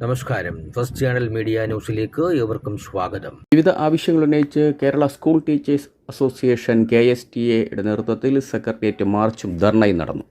നമസ്കാരം. First channel media ന്യൂസിലേക്ക് ഏവർക്കും സ്വാഗതം. വിവിധ ആവശ്യങ്ങൾ ഉന്നയിച്ച് Kerala school teachers association KSTA നേതൃത്വത്തിൽ സെക്രട്ടേറിയറ്റ് മാർച്ചും ധർണയും നടന്നു.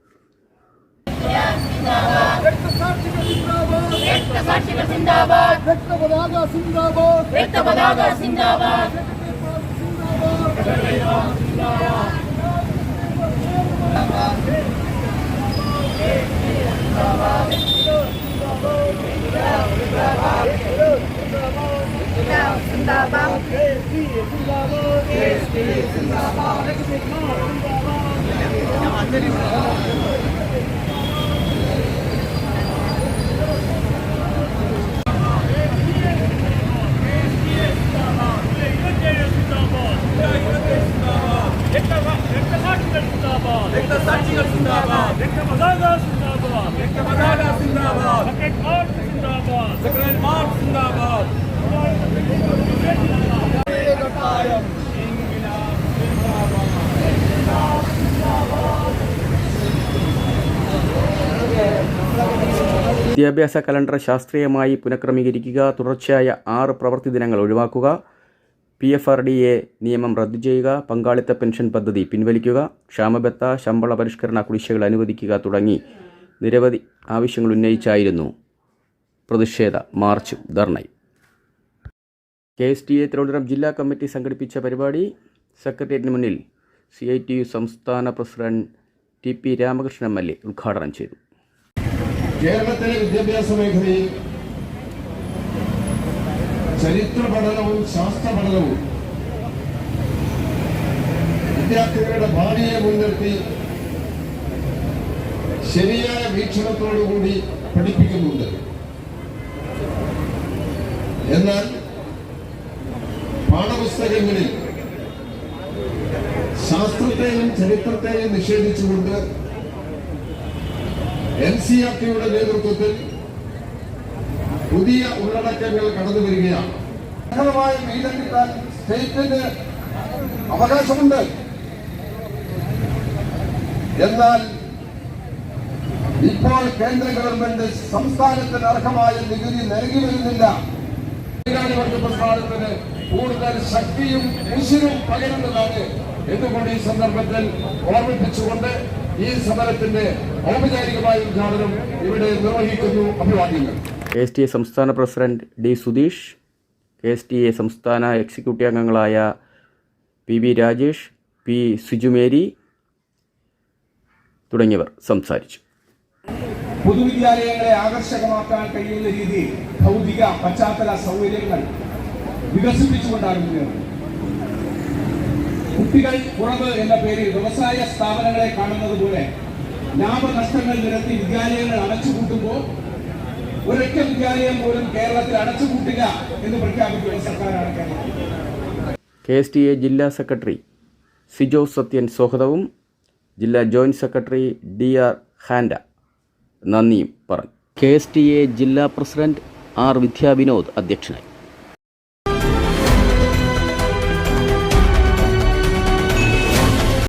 വിദ്യാഭ്യാസ കലണ്ടർ ശാസ്ത്രീയമായി പുനഃക്രമീകരിക്കുക, തുടർച്ചയായ 6 പ്രവൃത്തി ദിനങ്ങൾ ഒഴിവാക്കുക, PFRDA നിയമം റദ്ദു ചെയ്യുക, പങ്കാളിത്ത പെൻഷൻ പദ്ധതി പിൻവലിക്കുക, ക്ഷാമബത്ത ശമ്പള പരിഷ്കരണ കുടിശ്ശികകൾ അനുവദിക്കുക തുടങ്ങി നിരവധി ആവശ്യങ്ങൾ ഉന്നയിച്ചായിരുന്നു പ്രതിഷേധ മാർച്ചും ധർണയും. KSTA തിരുവനന്തപുരം ജില്ലാ കമ്മിറ്റി സംഘടിപ്പിച്ച പരിപാടി സെക്രട്ടേറിയറ്റിന് മുന്നിൽ CITU സംസ്ഥാന പ്രസിഡന്റ് TP രാമകൃഷ്ണൻ MLA ഉദ്ഘാടനം ചെയ്തു. കേരളത്തിലെ വിദ്യാഭ്യാസ മേഖലയിൽ ചരിത്ര പഠനവും ശാസ്ത്ര പഠനവും വിദ്യാർത്ഥികളുടെ ഭാവിയെ മുൻനിർത്തി ശരിയായ വീക്ഷണത്തോടുകൂടി പഠിപ്പിക്കുന്നുണ്ട്. എന്നാൽ പാഠപുസ്തകങ്ങളിൽ ശാസ്ത്രത്തെയും ചരിത്രത്തെയും നിഷേധിച്ചുകൊണ്ട് NCERTയുടെ നേതൃത്വത്തിൽ പുതിയ ഉള്ളടക്കങ്ങൾ കടന്നു വരികയാണ്. വീതം കിട്ടാൻ സ്റ്റേറ്റിന് അവകാശമുണ്ട്. എന്നാൽ ഇപ്പോൾ കേന്ദ്ര ഗവൺമെന്റ് സംസ്ഥാനത്തിന് അർഹമായ നികുതി നൽകി വരുന്നില്ല. പ്രസ്ഥാനത്തിന് കൂടുതൽ ശക്തിയും ഉശിരും പകരുന്നതാണ് എന്നുകൂടി ഈ സന്ദർഭത്തിൽ ഓർമ്മിപ്പിച്ചുകൊണ്ട് ഈ സമരത്തിന്റെ ഔപചാരികമായ ഉദ്ഘാടനം ഇവിടെ നിർവഹിക്കുന്നു. അഭിവാദ്യങ്ങൾ. KSTA സംസ്ഥാന പ്രസിഡന്റ് D. സുധീഷ്, KSTA സംസ്ഥാന എക്സിക്യൂട്ടീവ് അംഗങ്ങളായ PB രാജേഷ്, P. സിജുമേരി തുടങ്ങിയവർ സംസാരിച്ചു. പൊതുവിദ്യാലയങ്ങളെ ആകർഷകമാക്കാൻ കഴിയുന്ന രീതിയിൽ ഭൗതിക പശ്ചാത്തല സൗകര്യങ്ങൾ വികസിപ്പിച്ചുകൊണ്ടാണ് മുന്നേറുന്നത്. കുട്ടികൾ കുറവ് എന്ന പേരിൽ വ്യവസായ സ്ഥാപനങ്ങളെ കാണുന്നത് പോലെ ലാഭനഷ്ടങ്ങൾ നിരത്തി വിദ്യാലയങ്ങൾ അടച്ചുപൂട്ടുമ്പോൾ ഒരൊറ്റ വിദ്യാലയം പോലും കേരളത്തിൽ അടച്ചുപൂട്ടില്ല എന്ന് പ്രഖ്യാപിക്കുന്ന സർക്കാരാണ് കേരളം. KSTA ജില്ലാ സെക്രട്ടറി സിജോ സത്യൻ സ്വാഗതവും ജില്ലാ ജോയിന്റ് സെക്രട്ടറി DR ഹാൻഡ നന്ദിയും പറഞ്ഞു. KSTA ജില്ലാ പ്രസിഡന്റ് R. വിദ്യാവിനോദ് അധ്യക്ഷനായി.